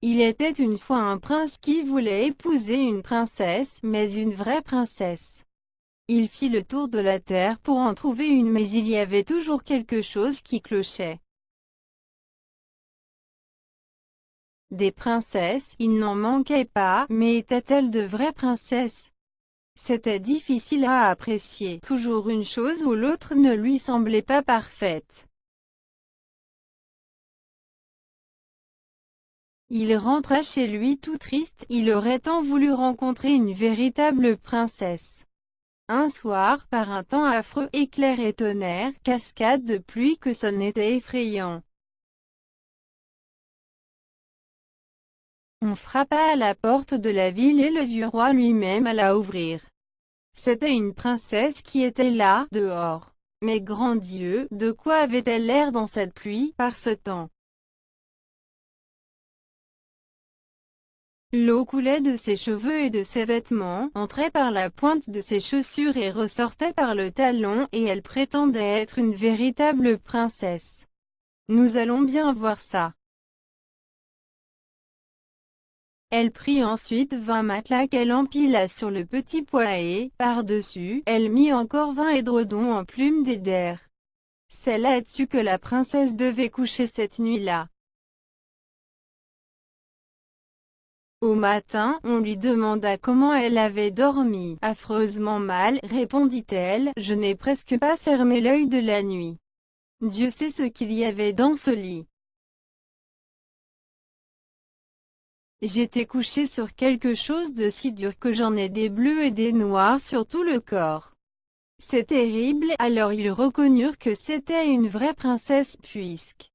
Il était une fois un prince qui voulait épouser une princesse, mais une vraie princesse. Il fit le tour de la terre pour en trouver une, mais il y avait toujours quelque chose qui clochait. Des princesses, il n'en manquait pas, mais étaient-elles de vraies princesses? C'était difficile à apprécier. Toujours une chose ou l'autre ne lui semblait pas parfaite. Il rentra chez lui tout triste, il aurait tant voulu rencontrer une véritable princesse. Un soir, par un temps affreux, éclairs et tonnerre, cascades de pluie que ça n'était effrayant. On frappa à la porte de la ville et le vieux roi lui-même alla ouvrir. C'était une princesse qui était là, dehors. Mais grand Dieu, de quoi avait-elle l'air dans cette pluie, par ce temps? L'eau coulait de ses cheveux et de ses vêtements, entrait par la pointe de ses chaussures et ressortait par le talon, et elle prétendait être une véritable princesse. Nous allons bien voir ça. Elle prit ensuite 20 matelas qu'elle empila sur le petit poids et, par-dessus, elle mit encore 20 édredons en plumes d'eider. C'est là-dessus que la princesse devait coucher cette nuit-là. Au matin, on lui demanda comment elle avait dormi. Affreusement mal, répondit-elle, je n'ai presque pas fermé l'œil de la nuit. Dieu sait ce qu'il y avait dans ce lit. J'étais couchée sur quelque chose de si dur que j'en ai des bleus et des noirs sur tout le corps. C'est terrible. Alors ils reconnurent que c'était une vraie princesse puisque,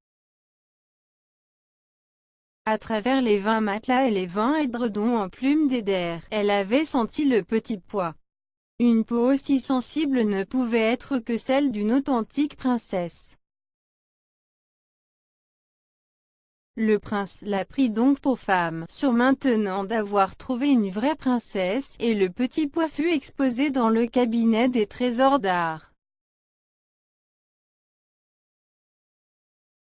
à travers les 20 matelas et les 20 édredons en plumes d'eider, elle avait senti le petit pois. Une peau aussi sensible ne pouvait être que celle d'une authentique princesse. Le prince la prit donc pour femme, sûr maintenant d'avoir trouvé une vraie princesse, et le petit pois fut exposé dans le cabinet des trésors d'art,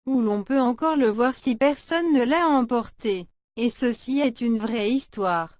où l'on peut encore le voir si personne ne l'a emporté. Et ceci est une vraie histoire.